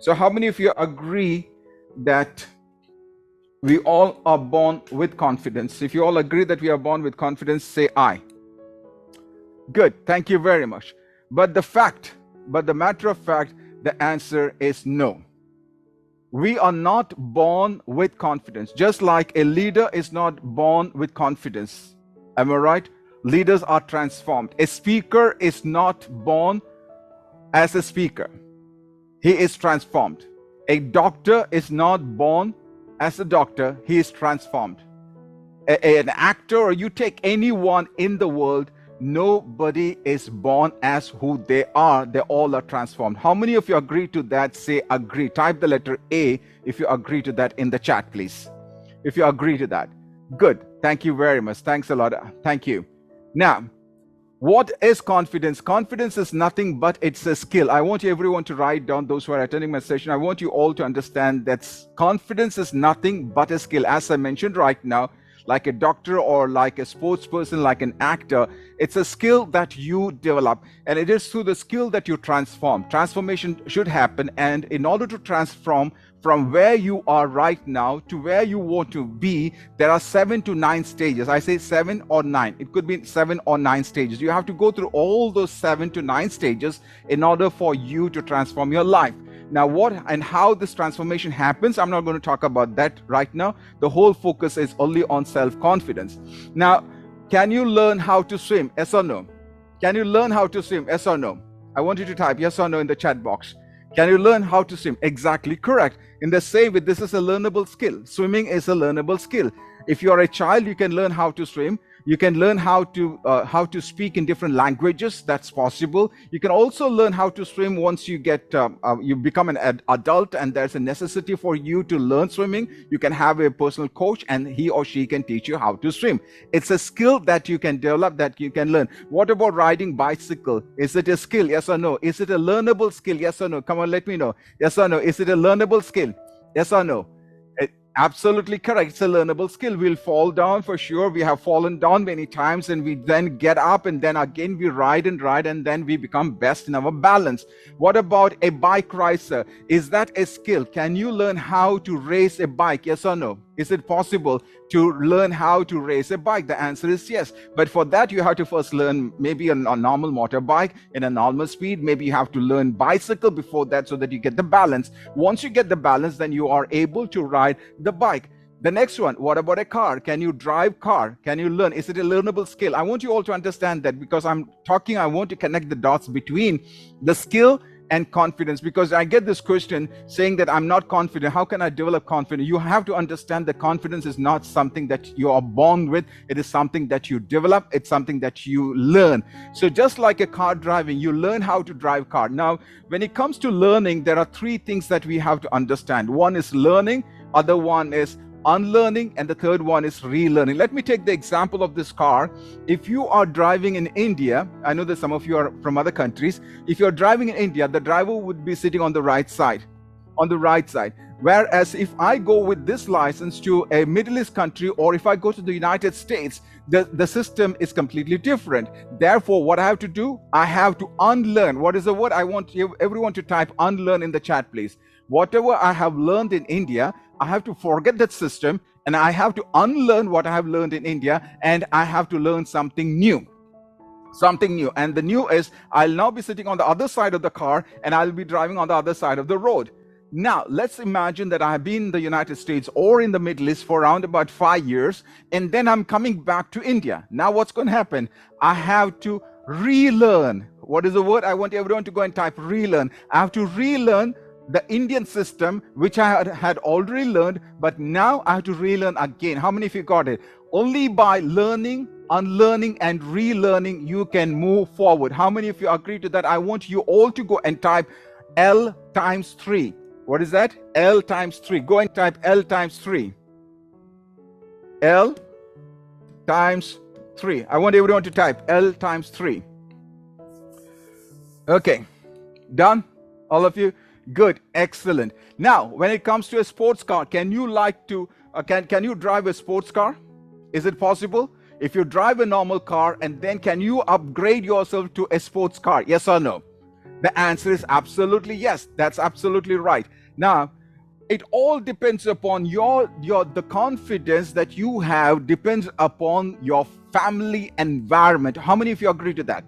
So how many of you agree that we all are born with confidence? If you all agree that we are born with confidence, say I. Good, thank you very much. But the matter of fact, the answer is no. We are not born with confidence, just like a leader is not born with confidence. Am I right? Leaders are transformed. A speaker is not born as a speaker. He is transformed. A doctor is not born as a doctor. He is transformed. An actor, or you take anyone in the world, nobody is born as who they are. They all are transformed. How many of you agree to that? Say agree. Type the letter A if you agree to that in the chat, please. If you agree to that. Good. Thank you very much. Thanks a lot. Thank you. Now, what is confidence? Confidence is nothing but it's a skill. I want everyone to write down, those who are attending my session. I want you all to understand that confidence is nothing but a skill. As I mentioned right now, like a doctor or like a sports person, like an actor, it's a skill that you develop, and it is through the skill that you transform. Transformation should happen, and in order to transform from where you are right now to where you want to be, there are 7 to 9 stages. I say 7 or 9. It could be 7 or 9 stages. You have to go through all those 7 to 9 stages in order for you to transform your life. Now, what and how this transformation happens, I'm not going to talk about that right now. The whole focus is only on self-confidence. Now, can you learn how to swim? Yes or no? Can you learn how to swim? Yes or no? I want you to type yes or no in the chat box. Can you learn how to swim? Exactly correct. In the same way, this is a learnable skill. Swimming is a learnable skill. If you are a child, you can learn how to swim. You can learn how to speak in different languages. That's possible. You can also learn how to swim once you get you become an adult, and there's a necessity for you to learn swimming. You can have a personal coach, and he or she can teach you how to swim. It's a skill that you can develop, that you can learn. What about riding bicycle? Is it a skill? Yes or no? Is it a learnable skill? Yes or no? Come on, let me know. Yes or no? Is it a learnable skill? Yes or no? Absolutely correct. It's a learnable skill. We'll fall down for sure. We have fallen down many times, and we then get up, and then again we ride, and then we become best in our balance. What about a bike racer? Is that a skill? Can you learn how to race a bike? Yes or no? Is it possible to learn how to race a bike? The answer is yes. But for that, you have to first learn maybe a normal motorbike in a normal speed. Maybe you have to learn bicycle before that, so that you get the balance. Once you get the balance, then you are able to ride the bike. The next one, what about a car? Can you drive car? Can you learn? Is it a learnable skill? I want you all to understand that, because I want to connect the dots between the skill and confidence, because I get this question saying that I'm not confident. How can I develop confidence? You have to understand that confidence is not something that you are born with. It is something that you develop. It's something that you learn. So just like a car driving, you learn how to drive car. Now, when it comes to learning, there are 3 things that we have to understand. One is learning, other one is unlearning, and the third one is relearning. Let me take the example of this car. If you are driving in India, I know that some of you are from other countries. If you're driving in India, the driver would be sitting on the right side. Whereas if I go with this license to a Middle East country, or if I go to the United States, the system is completely different. Therefore, what I have to do, I have to unlearn. What is the word? I want everyone to type unlearn in the chat, please. Whatever I have learned in India, I have to forget that system, and I have to unlearn what I have learned in India, and I have to learn something new. And the new is, I'll now be sitting on the other side of the car, and I'll be driving on the other side of the road. Now, let's imagine that I have been in the United States or in the Middle East for around about 5 years, and then I'm coming back to India. Now, what's going to happen? I have to relearn. What is the word? I want everyone to go and type relearn. I have to relearn the Indian system, which I had already learned, but now I have to relearn again. How many of you got it? Only by learning, unlearning, and relearning, you can move forward. How many of you agree to that? I want you all to go and type L times 3. What is that? L times 3. Go and type L times 3. L times 3. I want everyone to type L times 3. Okay. Done? All of you? Good, excellent. Now, when it comes to a sports car, can you can you drive a sports car? Is it possible? If you drive a normal car, and then can you upgrade yourself to a sports car? Yes or no? The answer is absolutely yes. That's absolutely right. Now, it all depends upon your the confidence that you have depends upon your family environment. How many of you agree to that?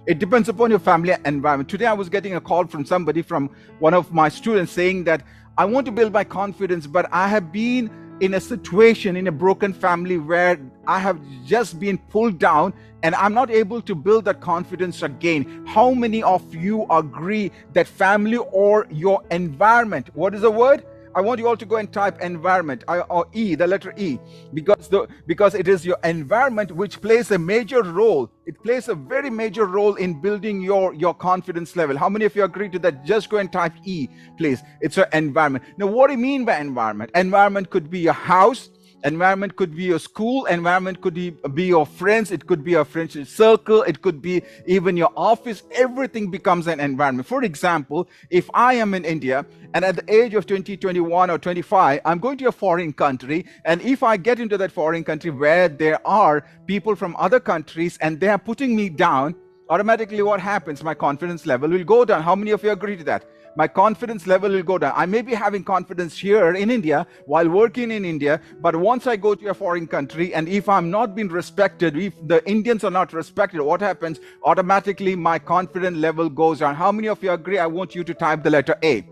It depends upon your family environment. Today I was getting a call from somebody, from one of my students, saying that I want to build my confidence, but I have been in a situation in a broken family where I have just been pulled down and I'm not able to build that confidence again. How many of you agree that family or your environment, what is the word? I want you all to go and type environment, or E, the letter E, because it is your environment which plays a major role. It plays a very major role in building your confidence level. How many of you agree to that? Just go and type E, please. It's your environment. Now, what do you mean by environment? Environment could be your house. Environment could be your school. Environment could be your friends. It could be your friendship circle. It could be even your office. Everything becomes an environment. For example, if I am in India and at the age of 20, 21 or 25, I'm going to a foreign country, and if I get into that foreign country where there are people from other countries and they are putting me down, automatically what happens? My confidence level will go down. How many of you agree to that? My confidence level will go down. I may be having confidence here in India while working in India, but once I go to a foreign country and if I'm not being respected, if the Indians are not respected, what happens? Automatically my confidence level goes down. How many of you agree? I want you to type the letter A.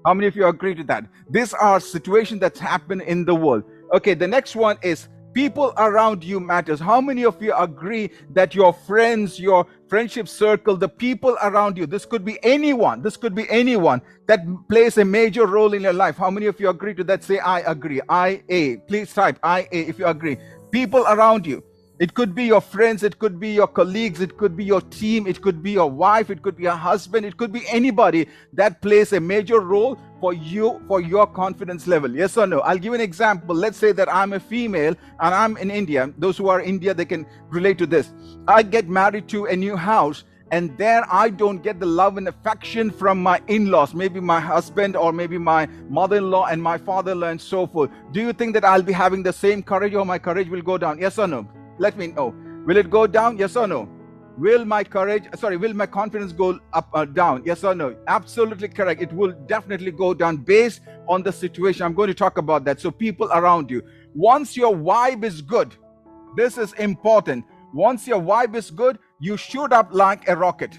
How many of you agree to that? These are situations that happen in the world. Okay, the next one is people around you matters. How many of you agree that your friends, your friendship circle, the people around you, this could be anyone that plays a major role in your life? How many of you agree to that? Say I agree. IA. Please type IA if you agree. People around you. It could be your friends, it could be your colleagues, it could be your team, it could be your wife, it could be your husband, it could be anybody that plays a major role for you, for your confidence level. Yes or no? I'll give an example. Let's say that I'm a female and I'm in India. Those who are in India, they can relate to this. I get married to a new house, and there I don't get the love and affection from my in-laws, maybe my husband or maybe my mother-in-law and my father-in-law and so forth. Do you think that I'll be having the same courage, or my courage will go down? Yes or no? Let me know. Will it go down? Yes or no? Will my confidence go up or down? Yes or no? Absolutely correct. It will definitely go down based on the situation. I'm going to talk about that. So people around you, once your vibe is good, this is important. Once your vibe is good, you shoot up like a rocket.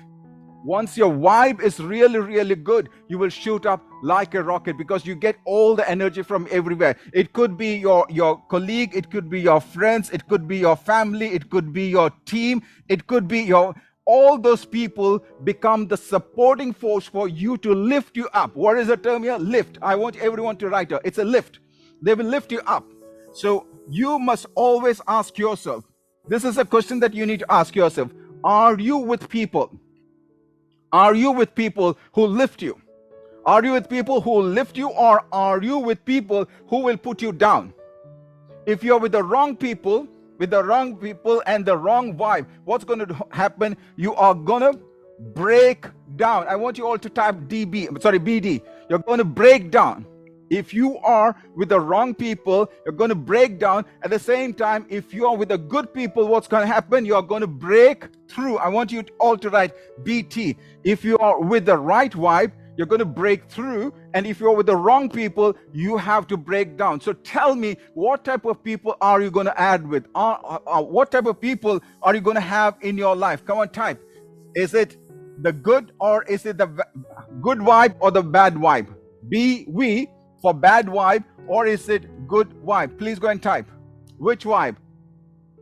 Once your vibe is really, really good, you will shoot up like a rocket because you get all the energy from everywhere. It could be your colleague, it could be your friends, it could be your family, it could be your team, it could be all those people become the supporting force for you to lift you up. What is the term here? Lift. I want everyone to write it. It's a lift. They will lift you up. So you must always ask yourself, this is a question that you need to ask yourself. Are you with people? Are you with people who lift you? Are you with people who lift you, or are you with people who will put you down? If you're with the wrong people and the wrong vibe, what's going to happen? You are going to break down. I want you all to type BD. You're going to break down. If you are with the wrong people, you're going to break down. At the same time, if you are with the good people, what's going to happen? You are going to break through. I want you all to write BT. If you are with the right vibe, you're going to break through. And if you're with the wrong people, you have to break down. So tell me, what type of people are you going to add with? What type of people are you going to have in your life? Come on, type. Is it the good, or is it the good vibe or the bad vibe? We for bad vibe, or is it good vibe? Please go and type. Which vibe?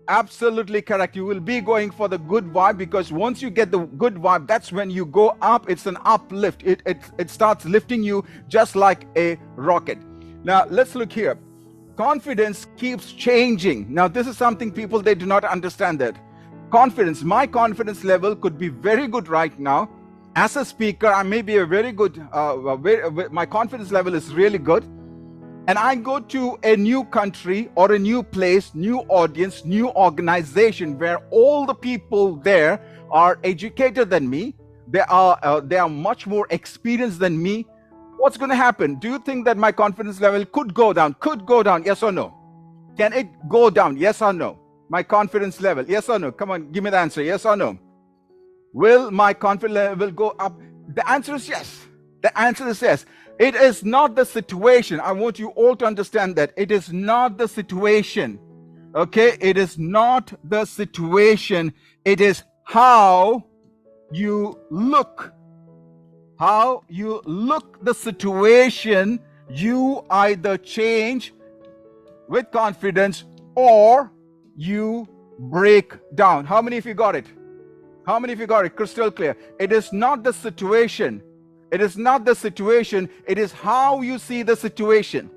Absolutely correct. You will be going for the good vibe, because once you get the good vibe, that's when you go up. It's an uplift. It starts lifting you just like a rocket. Now let's look here. Confidence keeps changing. Now this is something people, they do not understand that. Confidence, my confidence level could be very good right now. As a speaker, I may be a very good, my confidence level is really good. And I go to a new country or a new place, new audience, new organization where all the people there are educated than me. They are much more experienced than me. What's going to happen? Do you think that my confidence level could go down? Could go down, yes or no? Can it go down, yes or no? My confidence level, yes or no? Come on, give me the answer, yes or no? Will my confidence level go up? The answer is yes. The answer is yes. It is not the situation. I want you all to understand that it is not the situation. Okay, it is not the situation. It is how you look. How you look the situation, you either change with confidence or you break down. How many of you got it? How many of you got it? Crystal clear. It is not the situation. It is not the situation. It is how you see the situation.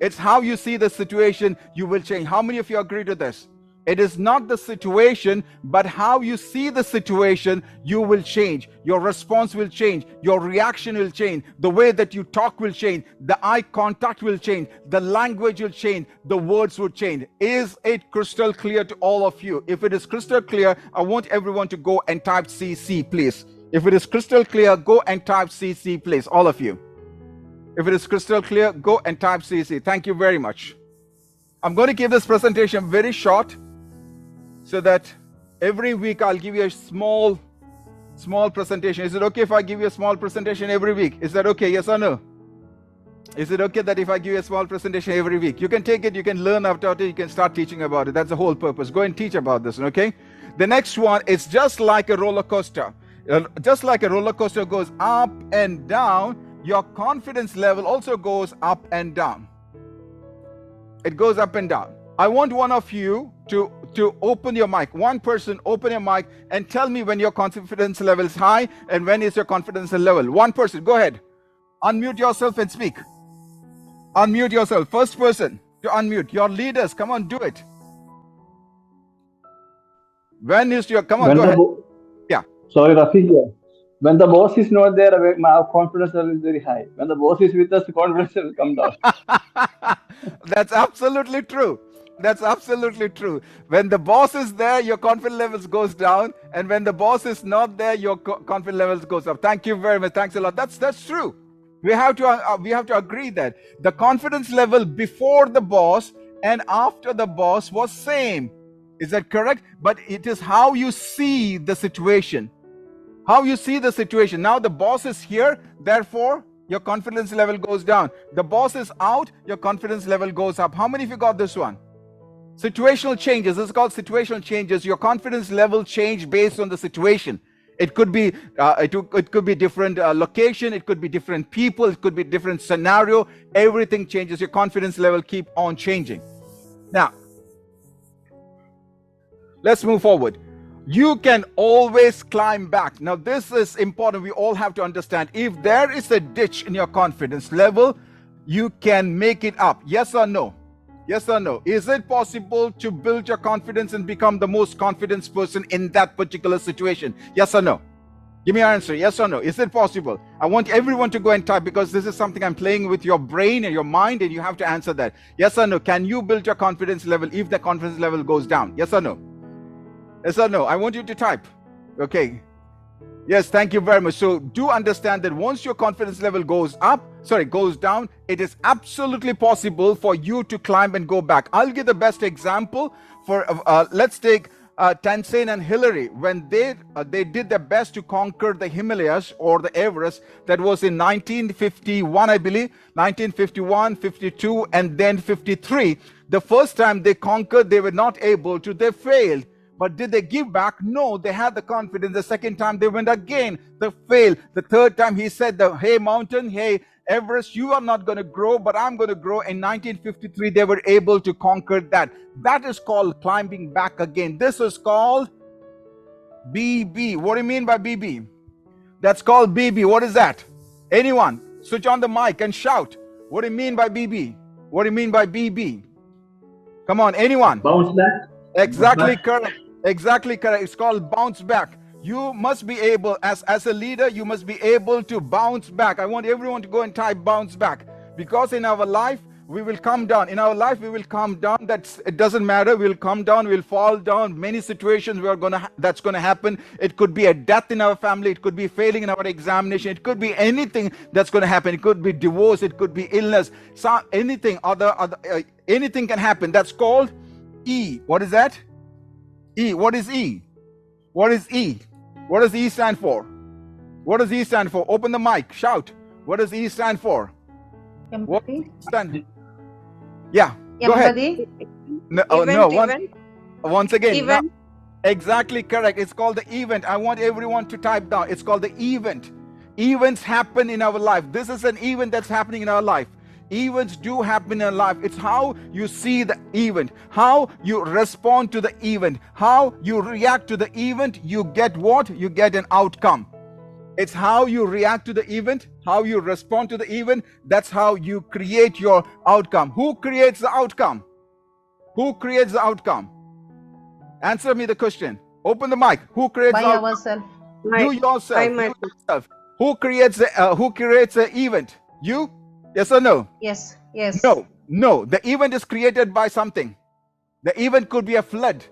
It's how you see the situation, you will change. How many of you agree to this? It is not the situation, but how you see the situation, you will change. Your response will change. Your reaction will change. The way that you talk will change. The eye contact will change. The language will change. The words will change. Is it crystal clear to all of you? If it is crystal clear, I want everyone to go and type CC, please. If it is crystal clear, go and type CC, please. All of you. If it is crystal clear, go and type CC. Thank you very much. I'm going to give this presentation very short so that every week I'll give you a small presentation. Is it okay if I give you a small presentation every week? Is that okay? Yes or no? Is it okay that if I give you a small presentation every week? You can take it, you can learn after it, you can start teaching about it. That's the whole purpose. Go and teach about this, okay? The next one is just like a roller coaster. Just like a roller coaster goes up and down, your confidence level also goes up and down. It goes up and down. I want one of you to open your mic. One person, open your mic and tell me when your confidence level is high and when is your confidence level. One person, go ahead. Unmute yourself and speak. Unmute yourself. First person to unmute. Your leaders, come on, do it. When is your, come on, go ahead. Yeah. Sorry, Rafi. When the boss is not there, my confidence level is very high. When the boss is with us, the confidence level come down. That's absolutely true. That's absolutely true. When the boss is there, your confidence levels goes down, and when the boss is not there, your confidence levels goes up. Thank you very much. Thanks a lot. That's true. We have to agree that the confidence level before the boss and after the boss was same. Is that correct? But it is how you see the situation. How you see the situation. Now the boss is here, therefore your confidence level goes down. The boss is out, your confidence level goes up. How many of you got this one? Situational changes. This is called situational changes. Your confidence level change based on the situation. It could be it could be different location, it could be different people, it could be different scenario. Everything changes. Your confidence level keep on changing. Now, let's move forward. You can always climb back. Now, this is important. We all have to understand. If there is a ditch in your confidence level, you can make it up. Yes or no? Yes or no? Is it possible to build your confidence and become the most confident person in that particular situation? Yes or no? Give me your answer. Yes or no? Is it possible? I want everyone to go and type, because this is something I'm playing with your brain and your mind, and you have to answer that. Yes or no? Can you build your confidence level if the confidence level goes down? Yes or no? Yes or no? I want you to type. Okay. Yes, thank you very much. So do understand that once your confidence level goes down, it is absolutely possible for you to climb and go back. I'll give the best example for, let's take Tenzin and Hillary. When they did their best to conquer the Himalayas or the Everest, that was in 1951, I believe, 1951, 52, and then 53. The first time they conquered, they were not able to, they failed. But did they give back? No, they had the confidence. The second time they went again, they failed. The third time he said, hey mountain, hey Everest, you are not going to grow, but I'm going to grow. In 1953, they were able to conquer that. That is called climbing back again. This is called BB. What do you mean by BB? That's called BB. What is that? Anyone? Switch on the mic and shout. What do you mean by BB? What do you mean by BB? Come on, anyone? Bounce back. Exactly correct. Exactly correct. It's called bounce back. You must be able, as a leader, you must be able to bounce back. I want everyone to go and type bounce back, because in our life we will come down. In our life we will come down. It doesn't matter. We'll come down. We'll fall down. Many situations that's going to happen. It could be a death in our family. It could be failing in our examination. It could be anything that's going to happen. It could be divorce. It could be illness. Anything anything can happen. That's called E. What is that? E. What is E? What is E? What does E stand for? What does E stand for? Open the mic. Shout. What does E stand for? What does Empathy. E stand? Yeah. Go ahead. Empathy. No, once again. Now, exactly correct. It's called the event. I want everyone to type down. It's called the event. Events happen in our life. This is an event that's happening in our life. Events do happen in life. It's how you see the event, how you respond to the event, how you react to the event. You get what? You get an outcome. It's how you react to the event, how you respond to the event. That's how you create your outcome. Who creates the outcome? Who creates the outcome? Answer me the question. Open the mic. Who creates By the outcome? ourselves. You yourself. You yourself. Who creates the event? You? Yes or no? Yes. Yes. No. The event is created by something. The event could be a flood.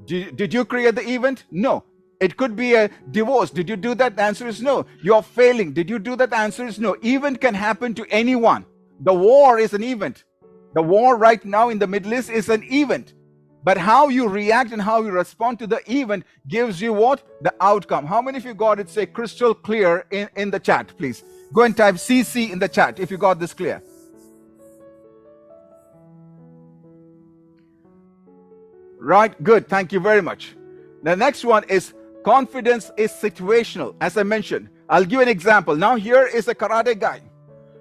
Did you create the event? No. It could be a divorce. Did you do that? The answer is no. You're failing. Did you do that? The answer is no. Event can happen to anyone. The war is an event. The war right now in the Middle East is an event. But how you react and how you respond to the event gives you what? The outcome. How many of you got it, say, crystal clear in the chat, please? Go and type CC in the chat if you got this clear. Right, good. Thank you very much. The next one is confidence is situational. As I mentioned, I'll give an example. Now here is a karate guy.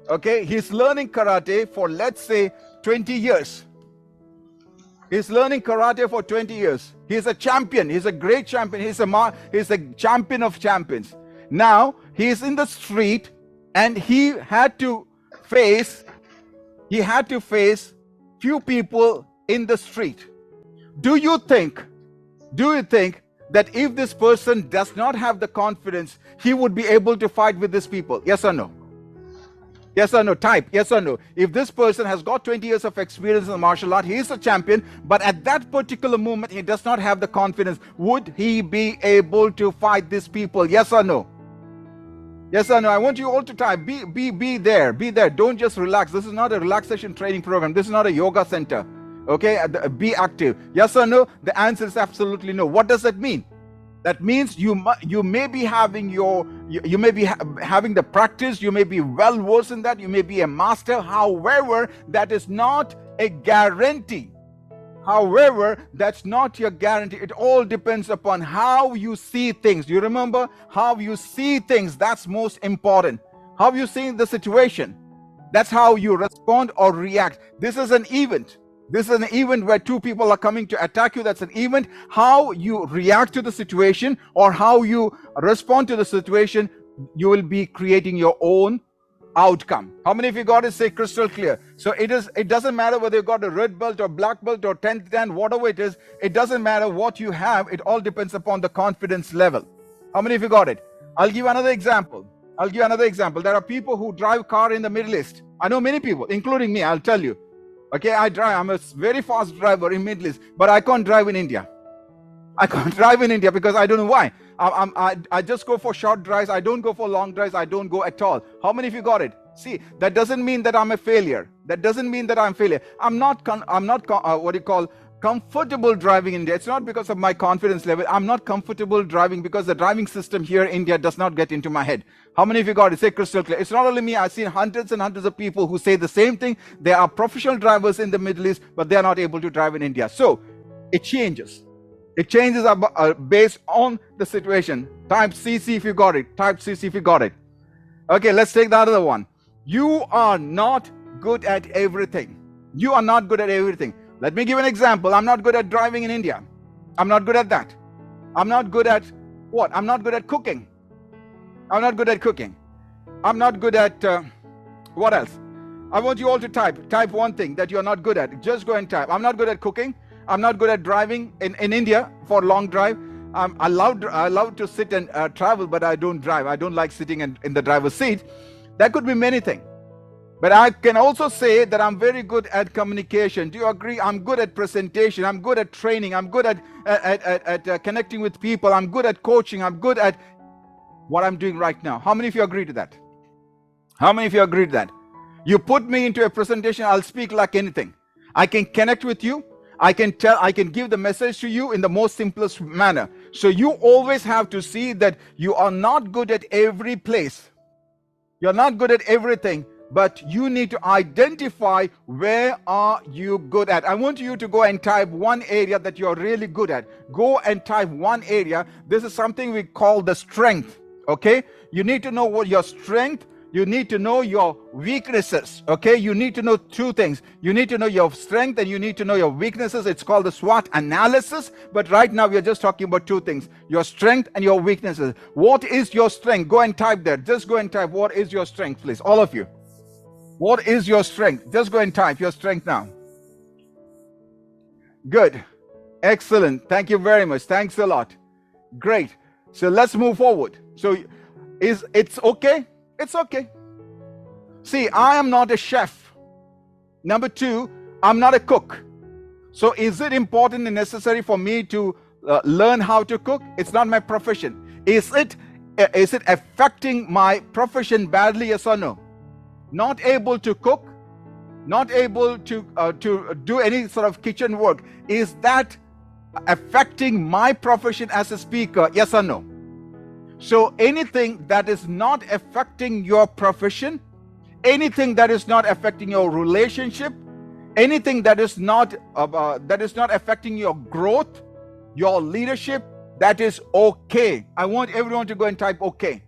Okay, he's learning karate for, let's say, 20 years. He's learning karate for 20 years. He's a champion. He's a great champion. He's a champion of champions. Now he's in the street and he had to face few people in the street. Do you think that if this person does not have the confidence, he would be able to fight with these people? Yes or no? Yes or no? Type yes or no. If this person has got 20 years of experience in the martial art, he is a champion, but at that particular moment, he does not have the confidence. Would he be able to fight these people? Yes or no? Yes or no? I want you all to type. Be there. Be there. Don't just relax. This is not a relaxation training program. This is not a yoga center. Okay? Be active. Yes or no? The answer is absolutely no. What does that mean? That means you may be having having the practice, you may be well versed in that, you may be a master. However, that is not a guarantee. However, that's not your guarantee. It all depends upon how you see things. You remember how you see things? That's most important. How you see the situation. That's how you respond or react. This is an event. This is an event where two people are coming to attack you. That's an event. How you react to the situation or how you respond to the situation, you will be creating your own outcome. How many of you got it? Say crystal clear. So it doesn't matter whether you got a red belt or black belt or 10th dan, whatever it is. It doesn't matter what you have. It all depends upon the confidence level. How many of you got it? I'll give another example. There are people who drive car in the Middle East. I know many people, including me. I'll tell you. Okay, I'm a very fast driver in Middle East, but I can't drive in India. I can't drive in India because I don't know why. I just go for short drives. I don't go for long drives. I don't go at all. How many of you got it? See, that doesn't mean that I'm a failure. That doesn't mean that I'm a failure. I'm not comfortable driving in India. It's not because of my confidence level. I'm not comfortable driving because the driving system here in India does not get into my head. How many of you got it? Say crystal clear. It's not only me. I've seen hundreds and hundreds of people who say the same thing. They are professional drivers in the Middle East, but they are not able to drive in India. So it changes. It changes based on the situation. Type CC if you got it. Type CC if you got it. Okay, let's take the other one. You are not good at everything. You are not good at everything. Let me give an example. I'm not good at driving in India. I'm not good at that. I'm not good at what? I'm not good at cooking. I'm not good at cooking. I'm not good at what else? I want you all to type one thing that you're not good at. Just go and type. I'm not good at cooking. I'm not good at driving in India for long drive. I love to sit and travel, but I don't drive. I don't like sitting in the driver's seat. That could be many things. But I can also say that I'm very good at communication. Do you agree? I'm good at presentation. I'm good at training. I'm good at connecting with people. I'm good at coaching. I'm good at what I'm doing right now. How many of you agree to that? How many of you agree to that? You put me into a presentation, I'll speak like anything. I can connect with you. I can give the message to you in the most simplest manner. So you always have to see that you are not good at every place. You're not good at everything, but you need to identify where are you good at. I want you to go and type one area that you're really good at. Go and type one area. This is something we call the strength. Okay, you need to know what your strength, you need to know your weaknesses. Okay, you need to know two things. You need to know your strength and you need to know your weaknesses. It's called the SWOT analysis. But right now we are just talking about two things: your strength and your weaknesses. What is your strength? Go and type that. Just go and type, what is your strength, please, all of you. What is your strength? Just go and type your strength now. Good, excellent, thank you very much, thanks a lot. Great. So let's move forward. So it's okay? It's okay. See, I am not a chef. Number two, I'm not a cook. So is it important and necessary for me to learn how to cook? It's not my profession. Is it affecting my profession badly, yes or no? Not able to cook, not able to do any sort of kitchen work, is that affecting my profession as a speaker, yes or no? So anything that is not affecting your profession, anything that is not affecting your relationship, anything that is not affecting your growth, your leadership, that is okay. I want everyone to go and type okay.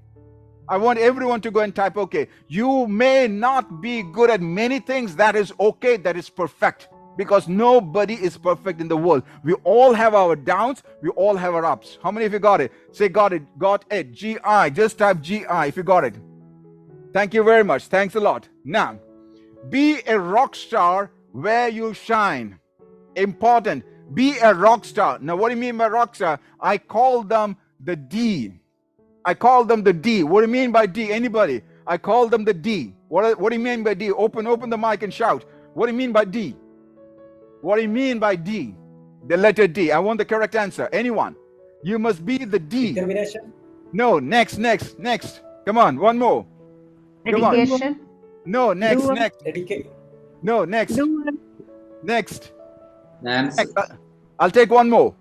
I want everyone to go and type okay. You may not be good at many things. That is okay. That is perfect. Because nobody is perfect in the world. We all have our downs. We all have our ups. How many of you got it? Say got it. Got it. G-I. Just type G-I if you got it. Thank you very much. Thanks a lot. Now, be a rock star where you shine. Important. Be a rock star. Now, what do you mean by rock star? I call them the D. I call them the D. What do you mean by D? Anybody? I call them the D. What do you mean by D? Open the mic and shout. What do you mean by D? What do you mean by D? The letter D. I want the correct answer. Anyone? You must be the D. Determination. No, next. Come on, one more. Come on. Dedication. No, next. Dedicate. No, next. Doer. Next. Nancy. I'll take one more.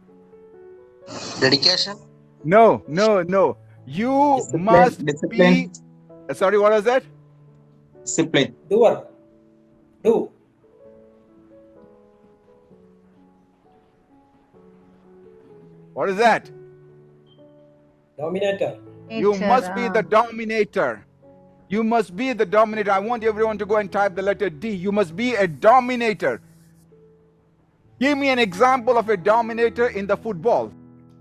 Dedication. No. You Discipline. must Discipline. be. Sorry, what was that? Discipline. Doer. Do. What is that? Dominator. You Nature, must be the dominator. You must be the dominator. I want everyone to go and type the letter D. You must be a dominator. Give me an example of a dominator in the football.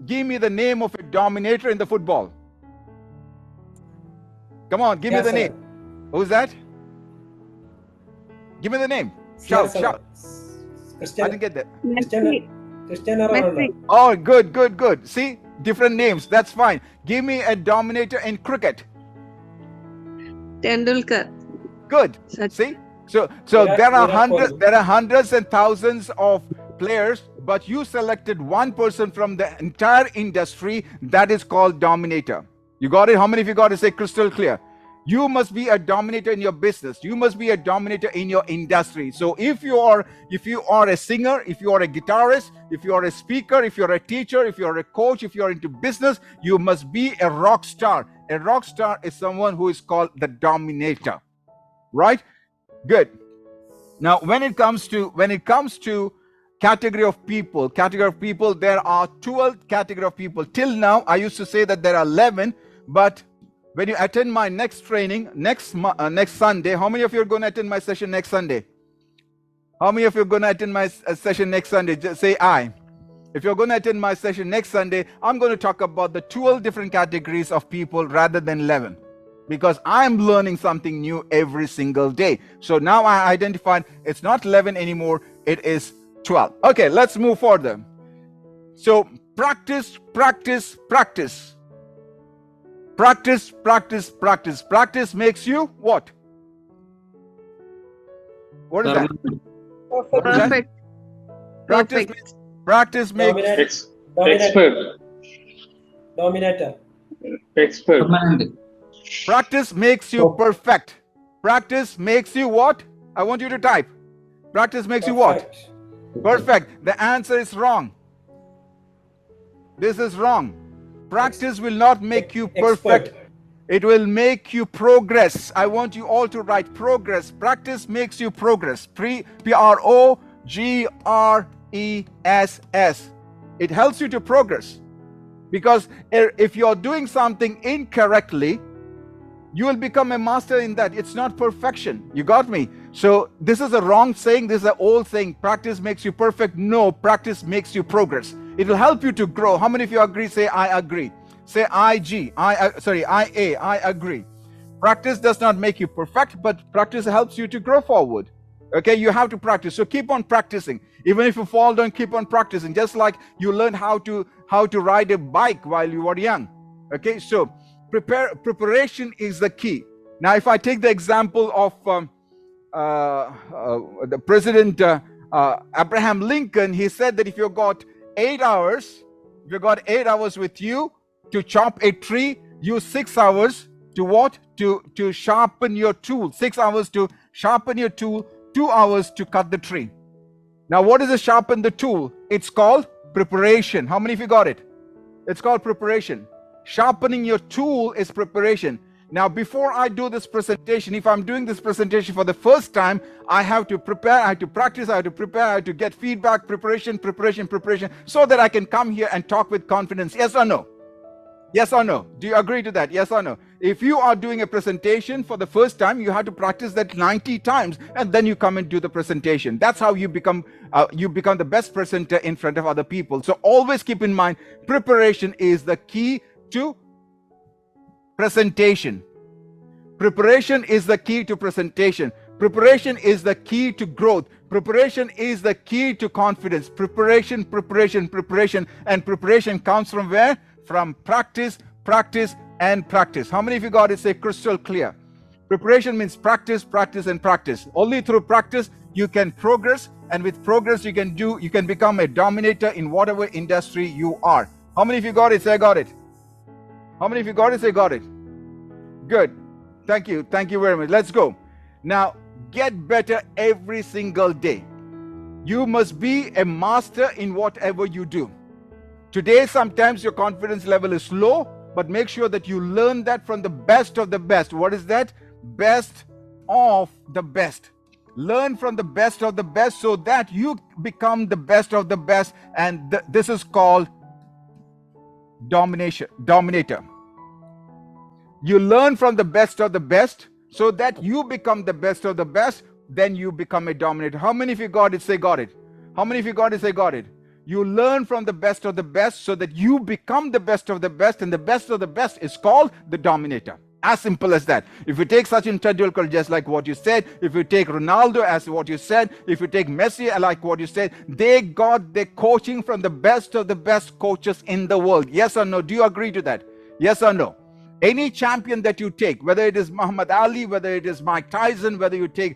Give me the name of a dominator in the football. Come on, give me the name. Who's that? Give me the name. Shout. I didn't get that. Cristiano Ronaldo. Oh, good. See, different names. That's fine. Give me a dominator in cricket. Tendulkar. Good. Such- See, so Virat there are Kohli. hundreds and thousands of players, but you selected one person from the entire industry. That is called dominator. You got it? How many of you got it? Say crystal clear. You must be a dominator in your business. You must be a dominator in your industry. So if you are a singer, if you are a guitarist, if you are a speaker, if you're a teacher, if you're a coach, if you're into business, you must be a rock star. A rock star is someone who is called the dominator. Right? Good. Now, when it comes to category of people, there are 12 category of people. Till now, I used to say that there are 11, but when you attend my next training, next Sunday, how many of you are going to attend my session next Sunday? How many of you are going to attend my session next Sunday? Just say I. If you're going to attend my session next Sunday, I'm going to talk about the 12 different categories of people rather than 11. Because I'm learning something new every single day. So now I identified it's not 11 anymore, it is 12. Okay, let's move further. So practice. Practice makes you what? What is that? Perfect. Practice makes Expert. Dominator. Expert. Permanent. Practice makes you perfect. Practice makes you what? I want you to type. Practice makes you what? Perfect. The answer is wrong. This is wrong. Practice will not make you perfect. Expert. It will make you progress. I want you all to write progress. Practice makes you progress. Progress. It helps you to progress. Because if you're doing something incorrectly, you will become a master in that. It's not perfection. You got me? So this is a wrong saying. This is an old saying. Practice makes you perfect. No, practice makes you progress. It will help you to grow. How many of you agree? Say, I agree. Say, IA, I agree. Practice does not make you perfect, but practice helps you to grow forward. Okay, you have to practice. So keep on practicing. Even if you fall down, keep on practicing. Just like you learn how to ride a bike while you were young. Okay, so preparation is the key. Now, if I take the example of the President Abraham Lincoln, he said that if you got 8 hours, with you to chop a tree, use 6 hours to what? To sharpen your tool. 6 hours to sharpen your tool, 2 hours to cut the tree. Now, what is a sharpen the tool? It's called preparation. How many of you got it? It's called preparation. Sharpening your tool is preparation. Now, before I do this presentation, if I'm doing this presentation for the first time, I have to prepare, I have to practice, I have to prepare, I have to get feedback, preparation, so that I can come here and talk with confidence. Yes or no? Yes or no? Do you agree to that? Yes or no? If you are doing a presentation for the first time, you have to practice that 90 times and then you come and do the presentation. That's how you become the best presenter in front of other people. So always keep in mind, preparation is the key to presentation. Preparation is the key to presentation. Preparation is the key to growth. Preparation is the key to confidence. Preparation. And preparation comes from where? From practice. How many of you got it? Say crystal clear. Preparation means practice. Only through practice you can progress, and with progress you can become a dominator in whatever industry you are. How many of you got it? Say I got it. How many of you got it? Say got it. Good. Thank you very much. Let's go. Now, get better every single day. You must be a master in whatever you do. Today, sometimes your confidence level is low, but make sure that you learn that from the best of the best. What is that? Best of the best. Learn from the best of the best so that you become the best of the best. And this is called Dominator. You learn from the best of the best so that you become the best of the best. Then you become a dominator. How many of you got it? Say got it. How many of you got it? Say got it. You learn from the best of the best so that you become the best of the best, and the best of the best is called the dominator. As simple as that. If you take Sachin Tendulkar, just like what you said, if you take Ronaldo as what you said, if you take Messi like what you said, they got their coaching from the best of the best coaches in the world. Yes or no? Do you agree to that? Yes or no? Any champion that you take, whether it is Muhammad Ali, whether it is Mike Tyson, whether you take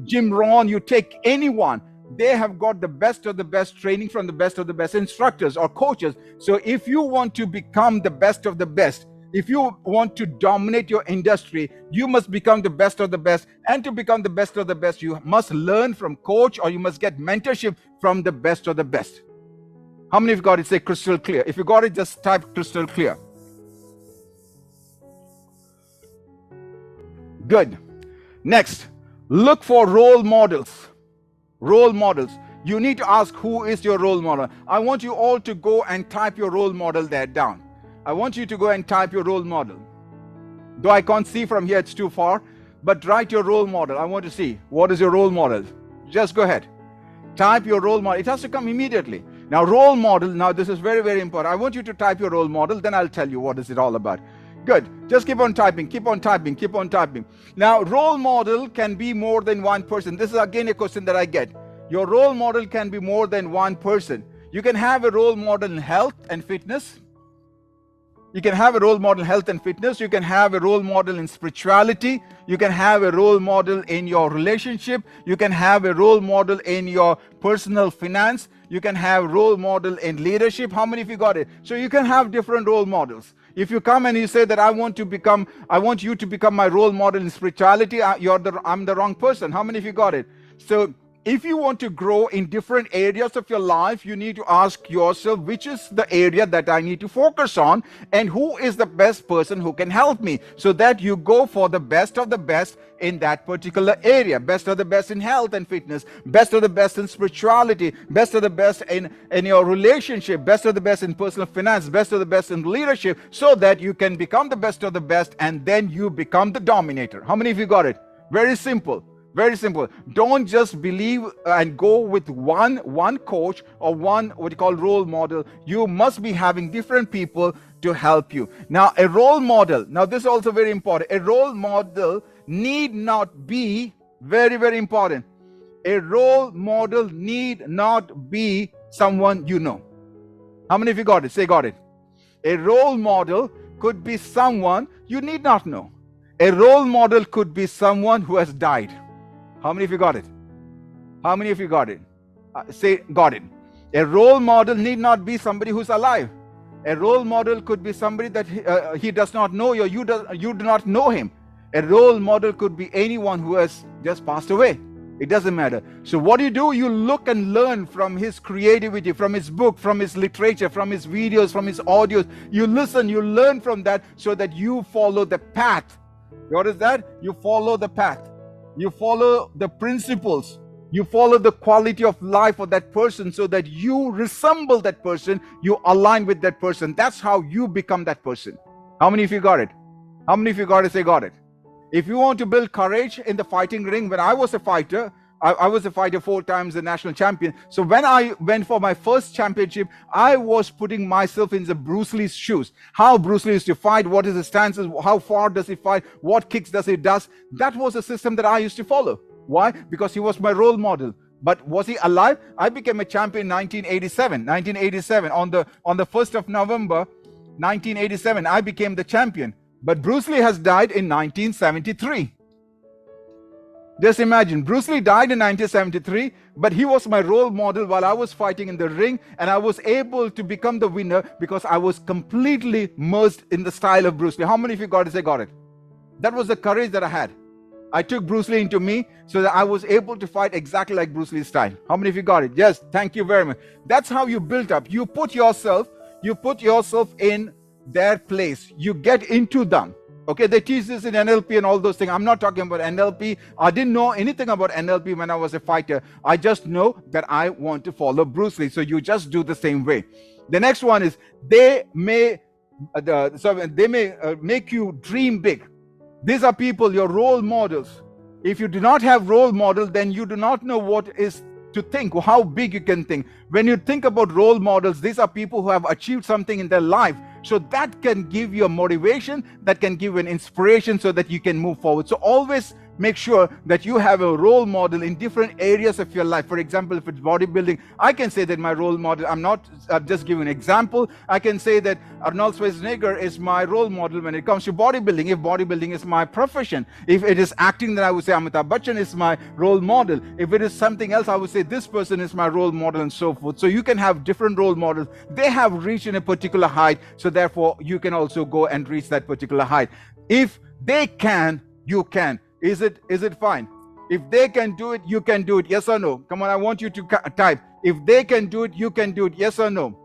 Jim Rohn, you take anyone, they have got the best of the best training from the best of the best instructors or coaches. So if you want to become the best of the best, if you want to dominate your industry, you must become the best of the best. And to become the best of the best, you must learn from coach, or you must get mentorship from the best of the best. How many of you got it? Say crystal clear. If you got it, just type crystal clear. Good. Next, look for role models. Role models. You need to ask, who is your role model? I want you all to go and type your role model there down. I want you to go and type your role model. Though I can't see from here, it's too far, but write your role model. I want to see, what is your role model? Just go ahead. Type your role model. It has to come immediately. Now, role model, now this is very, very important. I want you to type your role model, then I'll tell you what is it all about. Good. Just keep on typing. Now, role model can be more than one person. This is again a question that I get. Your role model can be more than one person. You can have a role model in health and fitness. You can have a role model in health and fitness. You can have a role model in spirituality. You can have a role model in your relationship. You can have a role model in your personal finance. You can have a role model in leadership. How many of you got it? So you can have different role models. If you come and you say that I want you to become my role model in spirituality, I'm the wrong person. How many of you got it? So If you want to grow in different areas of your life, you need to ask yourself, which is the area that I need to focus on, and who is the best person who can help me, so that you go for the best of the best in that particular area. Best of the best in health and fitness, best of the best in spirituality, best of the best in your relationship, best of the best in personal finance, best of the best in leadership, so that you can become the best of the best, and then you become the dominator. How many of you got it? Very simple. Very simple. Don't just believe and go with one coach or one what you call role model. You must be having different people to help you. Now, a role model. Now, this is also very important. A role model need not be very, very important. A role model need not be someone you know. How many of you got it? Say got it. A role model could be someone you need not know. A role model could be someone who has died. How many of you got it? How many of you got it? Say got it. A role model need not be somebody who's alive. A role model could be somebody that he does not know you, or you do not know him. A role model could be anyone who has just passed away. It doesn't matter. So what do? You look and learn from his creativity, from his book, from his literature, from his videos, from his audios. You listen, you learn from that, so that you follow the path. What is that? You follow the path. You follow the principles. You follow the quality of life of that person, so that you resemble that person. You align with that person. That's how you become that person. How many of you got it? How many of you got it? Say got it. If you want to build courage in the fighting ring, when I was a fighter, I was a fighter 4 times, a national champion. So when I went for my first championship, I was putting myself in the Bruce Lee's shoes. How Bruce Lee used to fight, what is his stances, how far does he fight, what kicks does he does. That was a system that I used to follow. Why? Because he was my role model. But was he alive? I became a champion in 1987. 1987, on the 1st of November, 1987, I became the champion. But Bruce Lee has died in 1973. Just imagine, Bruce Lee died in 1973, but he was my role model while I was fighting in the ring, and I was able to become the winner because I was completely immersed in the style of Bruce Lee. How many of you got it? Say got it. That was the courage that I had. I took Bruce Lee into me so that I was able to fight exactly like Bruce Lee's style. How many of you got it? Yes, thank you very much. That's how you build up. You put yourself in their place. You get into them. Okay, they teach this in NLP and all those things. I'm not talking about NLP. I didn't know anything about NLP when I was a fighter. I just know that I want to follow Bruce Lee. So you just do the same way. The next one is they may make you dream big. These are people, your role models. If you do not have role models, then you do not know what is to think, how big you can think. When you think about role models, these are people who have achieved something in their life. So that can give you a motivation, that can give you an inspiration so that you can move forward. So always make sure that you have a role model in different areas of your life. For example, if it's bodybuilding, I can say that my role model, I'm not just giving an example. I can say that Arnold Schwarzenegger is my role model when it comes to bodybuilding, if bodybuilding is my profession. If it is acting, then I would say Amitabh Bachchan is my role model. If it is something else, I would say this person is my role model, and so forth. So you can have different role models. They have reached in a particular height, so therefore you can also go and reach that particular height. If they can, you can. Is it fine? If they can do it, you can do it. Yes or no? Come on, I want you to type. If they can do it, you can do it. Yes or no?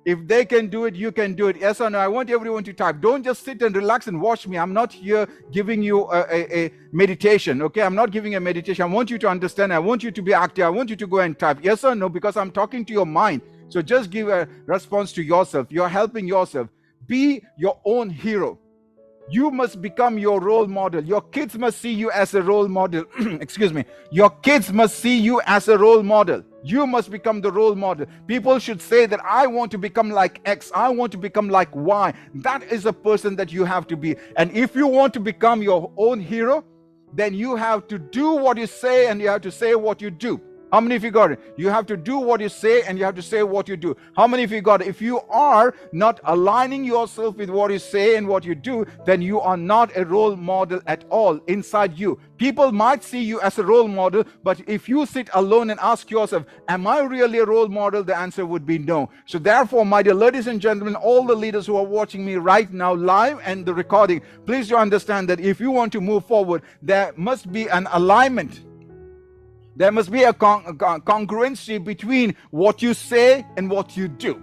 If they can do it, you can do it. Yes or no? I want everyone to type. Don't just sit and relax and watch me. I'm not here giving you a meditation. Okay, I'm not giving a meditation. I want you to understand. I want you to be active. I want you to go and type yes or no, because I'm talking to your mind. So just give a response to yourself. You're helping yourself. Be your own hero. You must become your role model. Your kids must see you as a role model. Excuse me. Your kids must see you as a role model. You must become the role model. People should say that I want to become like X. I want to become like Y. That is a person that you have to be. And if you want to become your own hero, then you have to do what you say and you have to say what you do. How many of you got it? You have to do what you say and you have to say what you do. How many of you got it? If you are not aligning yourself with what you say and what you do, then you are not a role model at all inside you. People might see you as a role model, but if you sit alone and ask yourself, am I really a role model? The answer would be no. So therefore, my dear ladies and gentlemen, all the leaders who are watching me right now live and the recording, please do understand that if you want to move forward, there must be an alignment There must be a congruency between what you say and what you do.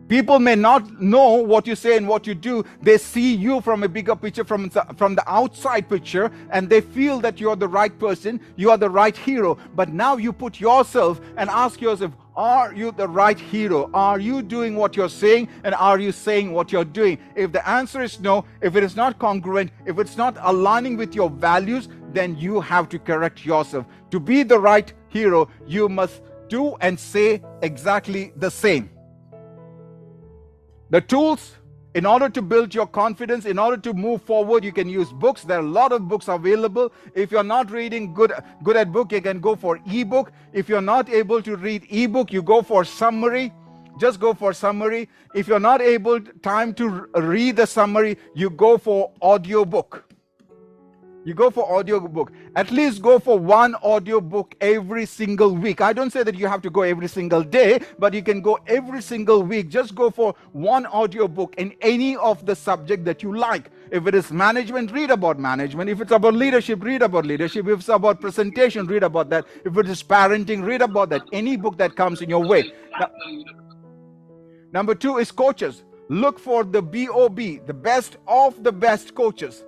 People may not know what you say and what you do. They see you from a bigger picture, from the outside picture, and they feel that you're the right person, you are the right hero. But now you put yourself and ask yourself, are you the right hero? Are you doing what you're saying, and are you saying what you're doing? If the answer is no, if it is not congruent, if it's not aligning with your values, then you have to correct yourself. To be the right hero, you must do and say exactly the same. The tools, in order to build your confidence, in order to move forward, you can use books. There are a lot of books available. If you're not reading good at book, you can go for ebook. If you're not able to read ebook, you go for summary. Just go for summary. If you're not able time to read the summary, you go for audiobook. You go for audiobook. At least go for one audiobook every single week. I don't say that you have to go every single day, but you can go every single week. Just go for one audiobook in any of the subject that you like. If it is management, read about management. If it's about leadership, read about leadership. If it's about presentation, read about that. If it is parenting, read about that. Any book that comes in your way. Now, number 2 is coaches. Look for the BOB, the best of the best coaches.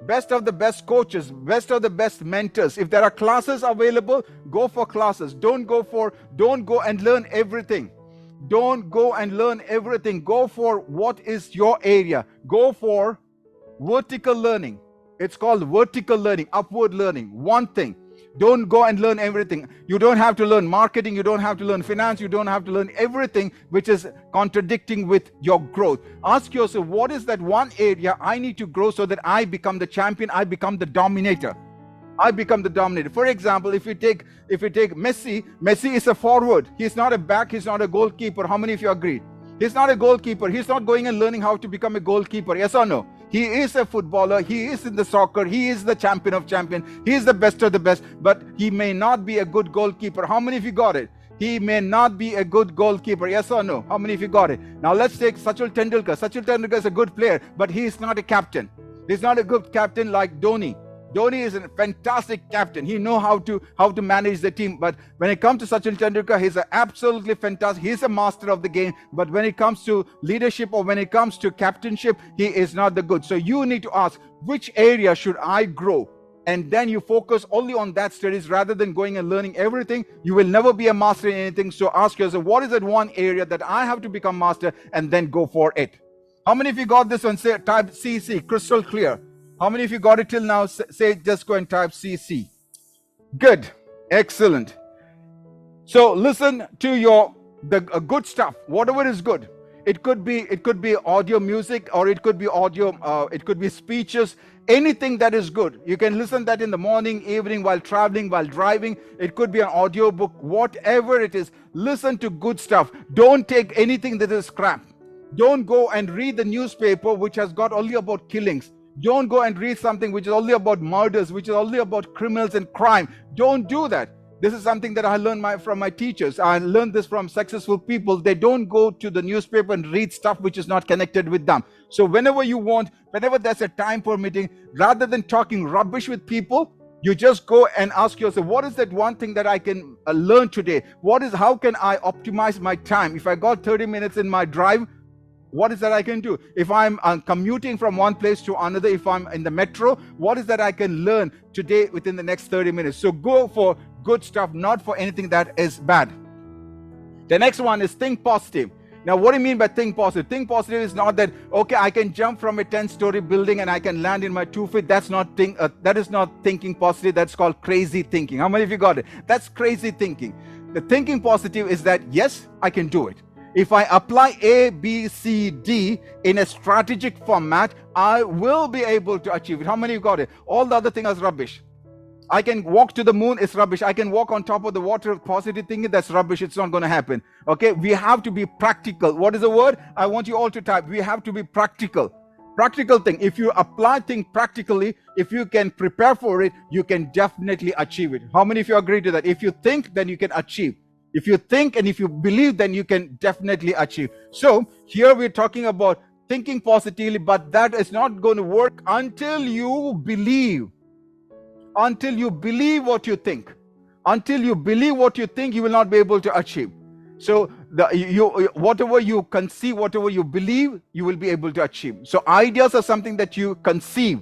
Best of the best coaches, best of the best mentors. If there are classes available, go for classes. Don't go and learn everything. Don't go and learn everything. Go for what is your area. Go for vertical learning. It's called vertical learning, upward learning. One thing. Don't go and learn everything. You don't have to learn marketing. You don't have to learn finance. You don't have to learn everything which is contradicting with your growth. Ask yourself, what is that one area I need to grow so that I become the champion? I become the dominator. I become the dominator. For example, if you take Messi, Messi is a forward. He's not a back. He's not a goalkeeper. How many of you agree? He's not a goalkeeper. He's not going and learning how to become a goalkeeper. Yes or no? He is a footballer. He is in the soccer. He is the champion of champions. He is the best of the best. But he may not be a good goalkeeper. How many of you got it? He may not be a good goalkeeper. Yes or no? How many of you got it? Now let's take Sachin Tendulkar. Sachin Tendulkar is a good player, but he is not a captain. He's not a good captain like Dhoni. Dhoni is a fantastic captain. He knows how to manage the team. But when it comes to Sachin Tendulkar, he's absolutely fantastic. He's a master of the game. But when it comes to leadership or when it comes to captainship, he is not the good. So you need to ask, which area should I grow? And then you focus only on that studies rather than going and learning everything. You will never be a master in anything. So ask yourself, what is that one area that I have to become master, and then go for it. How many of you got this one? Say, type CC, crystal clear. How many of you got it till now? Say, just go and type CC. Good. Excellent. So listen to the good stuff. Whatever is good. It could be audio music, or it could be audio, it could be speeches, anything that is good. You can listen that in the morning, evening, while traveling, while driving. It could be an audio book, whatever it is. Listen to good stuff. Don't take anything that is crap. Don't go and read the newspaper which has got only about killings. Don't go and read something which is only about murders, which is only about criminals and crime. Don't do that. This is something that I learned from my teachers. I learned this from successful people. They don't go to the newspaper and read stuff which is not connected with them. So whenever there's a time permitting, rather than talking rubbish with people, you just go and ask yourself, what is that one thing that I can learn today? How can I optimize my time? If I got 30 minutes in my drive, what is that I can do? If I'm commuting from one place to another, if I'm in the metro, what is that I can learn today within the next 30 minutes? So go for good stuff, not for anything that is bad. The next one is think positive. Now, what do you mean by think positive? Think positive is not that, okay, I can jump from a 10-story building and I can land in my 2 feet. That is not thinking positive. That's called crazy thinking. How many of you got it? That's crazy thinking. The thinking positive is that, yes, I can do it. If I apply A, B, C, D in a strategic format, I will be able to achieve it. How many of you got it? All the other things are rubbish. I can walk to the moon, it's rubbish. I can walk on top of the water, positive thinking, that's rubbish. It's not going to happen. Okay, we have to be practical. What is the word? I want you all to type. We have to be practical. Practical thing. If you apply things practically, if you can prepare for it, you can definitely achieve it. How many of you agree to that? If you think, then you can achieve. If you think and if you believe, then you can definitely achieve. So here we're talking about thinking positively, but that is not going to work until you believe. Until you believe what you think. Until you believe what you think, you will not be able to achieve. So whatever you conceive, whatever you believe, you will be able to achieve. So ideas are something that you conceive.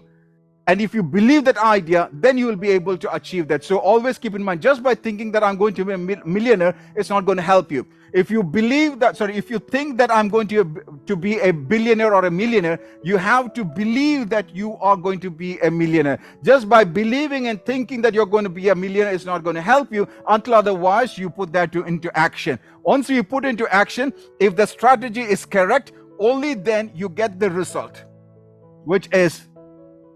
And if you believe that idea, then you will be able to achieve that. So always keep in mind, just by thinking that I'm going to be a millionaire, it's not going to help you. If you believe that, if you think that I'm going to be a billionaire or a millionaire, you have to believe that you are going to be a millionaire. Just by believing and thinking that you're going to be a millionaire is not going to help you, until otherwise you put that into action. Once you put into action, if the strategy is correct, only then you get the result, which is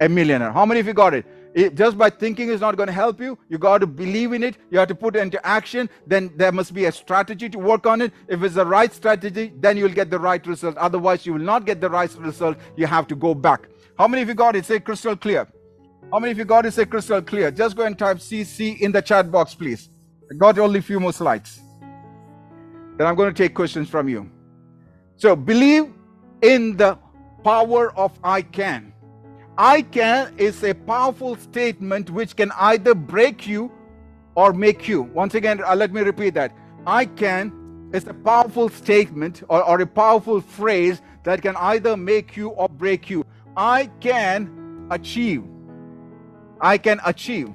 a millionaire. How many of you got it? Just by thinking is not going to help you. You got to believe in it. You have to put it into action. Then there must be a strategy to work on it. If it's the right strategy, then you'll get the right result. Otherwise, you will not get the right result. You have to go back. How many of you got it? Say crystal clear. How many of you got it? Say crystal clear. Just go and type CC in the chat box, please. I got only a few more slides. Then I'm going to take questions from you. So believe in the power of I can. I can is a powerful statement which can either break you or make you. Once again, let me repeat that. I can is a powerful statement or a powerful phrase that can either make you or break you. I can achieve. I can achieve.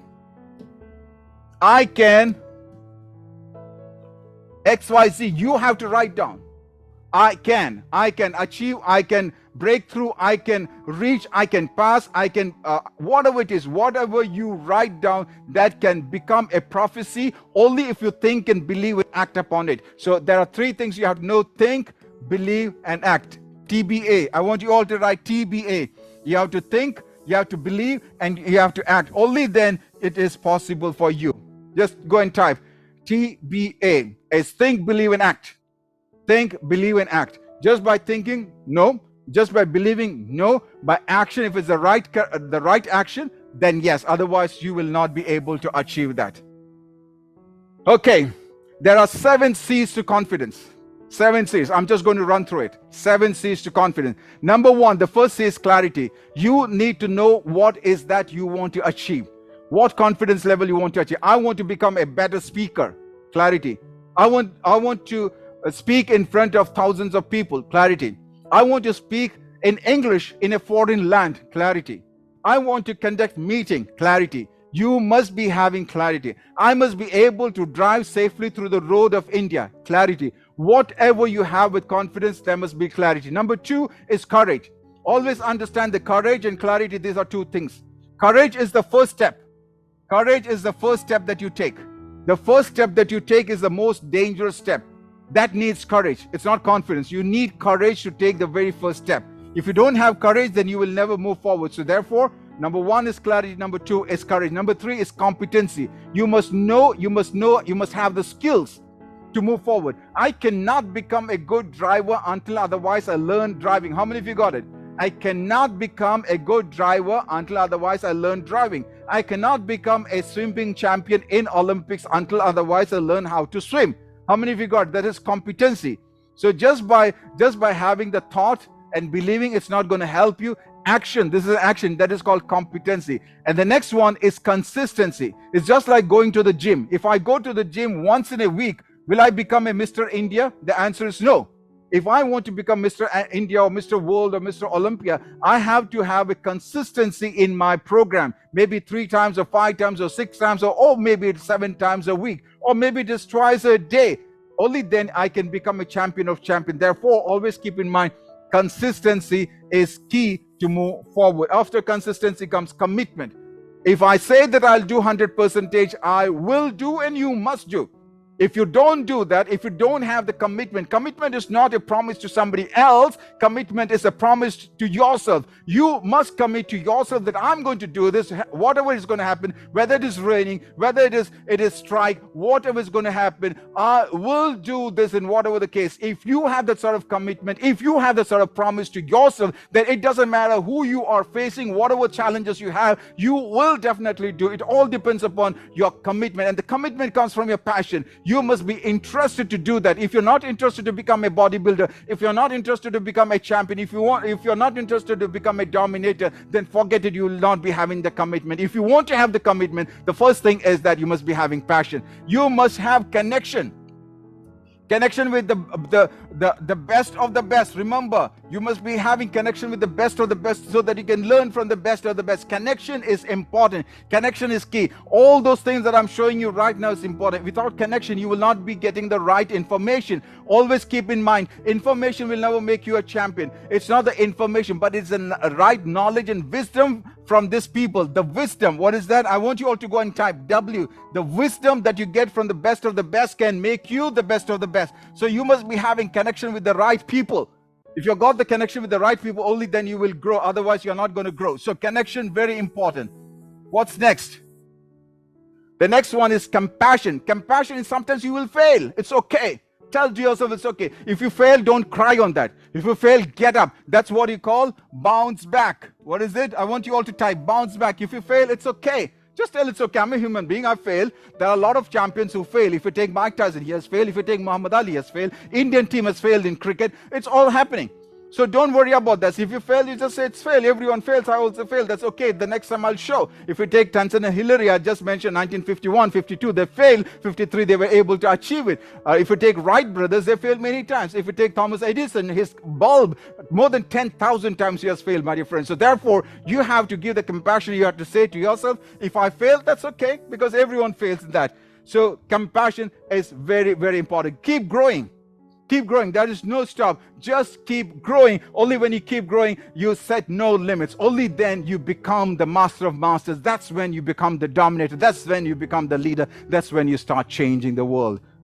I can XYZ. You have to write down. I can achieve, I can break through, I can reach, I can pass, I can, whatever it is, whatever you write down, that can become a prophecy only if you think and believe and act upon it. So there are three things you have to know: think, believe, and act. TBA. I want you all to write TBA. You have to think, you have to believe, and you have to act. Only then it is possible for you. Just go and type TBA. It's think, believe, and act. Think, believe, and act. Just by thinking, no. Just by believing, no. By action, if it's the right action, then yes. Otherwise, you will not be able to achieve that. Okay, there are 7 C's to confidence. 7 C's. I'm just going to run through it. 7 C's to confidence. Number 1, the first C is clarity. You need to know what is that you want to achieve. What confidence level you want to achieve. I want to become a better speaker. Clarity. I want to speak in front of thousands of people. Clarity. I want to speak in English in a foreign land. Clarity. I want to conduct meeting. Clarity. You must be having clarity. I must be able to drive safely through the road of India. Clarity. Whatever you have with confidence, there must be clarity. Number 2 is courage. Always understand the courage and clarity. These are 2 things. Courage is the first step. Courage is the first step that you take. The first step that you take is the most dangerous step. That needs courage. It's not confidence. You need courage to take the very first step. If you don't have courage, then you will never move forward. So therefore, number 1 is clarity. Number 2 is courage. Number 3 is competency. You must know, you must have the skills to move forward. I cannot become a good driver until otherwise I learn driving. How many of you got it? I cannot become a good driver until otherwise I learn driving. I cannot become a swimming champion in Olympics until otherwise I learn how to swim. How many of you got that? Is competency. So just by having the thought and believing, it's not going to help you. Action. This is action. That is called competency. And the next one is consistency. It's just like going to the gym. If I go to the gym once in a week, will I become a Mr. India? The answer is no. If I want to become Mr. India or Mr. World or Mr. Olympia, I have to have a consistency in my program. Maybe 3 times or 5 times or 6 times or maybe it's 7 times a week. Or maybe it is twice a day. Only then I can become a champion of champions. Therefore, always keep in mind, consistency is key to move forward. After consistency comes commitment. If I say that I'll do 100%, I will do and you must do. If you don't do that, if you don't have the commitment is not a promise to somebody else. Commitment is a promise to yourself. You must commit to yourself that I'm going to do this, whatever is going to happen, whether it is raining, whether it is strike, whatever is going to happen, I will do this in whatever the case. If you have that sort of commitment, if you have that sort of promise to yourself, then it doesn't matter who you are facing, whatever challenges you have, you will definitely do. It all depends upon your commitment, and the commitment comes from your passion. You must be interested to do that. If you're not interested to become a bodybuilder, if you're not interested to become a champion, if you're not interested to become a dominator, then forget it. You will not be having the commitment. If you want to have the commitment, the first thing is that you must be having passion. You must have connection with the best of the best. Remember, you must be having connection with the best of the best so that you can learn from the best of the best. Connection is important. Connection is key. All those things that I'm showing you right now is important. Without connection, you will not be getting the right information. Always keep in mind, information will never make you a champion. It's not the information, but it's the right knowledge and wisdom from these people. The wisdom, what is that? I want you all to go and type W. The wisdom that you get from the best of the best can make you the best of the best. So you must be having connection with the right people. If you've got the connection with the right people, only then you will grow. Otherwise, you're not going to grow. So connection, very important. What's next? The next one is compassion. Compassion is sometimes you will fail. It's okay. Tell to yourself it's okay. If you fail, don't cry on that. If you fail, get up. That's what you call bounce back. What is it? I want you all to type bounce back. If you fail, it's okay. Just tell it's okay. I'm a human being. I failed. There are a lot of champions who fail. If you take Mike Tyson, he has failed. If you take Muhammad Ali, he has failed. Indian team has failed in cricket. It's all happening. So don't worry about this. If you fail, you just say it's fail. Everyone fails. I also fail. That's okay. The next time I'll show. If you take Tansen and Hillary, I just mentioned 1951, 52, they failed. 53, they were able to achieve it. If you take Wright brothers, they failed many times. If you take Thomas Edison, his bulb, more than 10,000 times he has failed, my dear friends. So therefore, you have to give the compassion. You have to say to yourself, if I fail, that's okay, because everyone fails in that. So compassion is very, very important. Keep growing. Keep growing. There is no stop. Just keep growing. Only when you keep growing, you set no limits. Only then you become the master of masters. That's when you become the dominator. That's when you become the leader. That's when you start changing the world.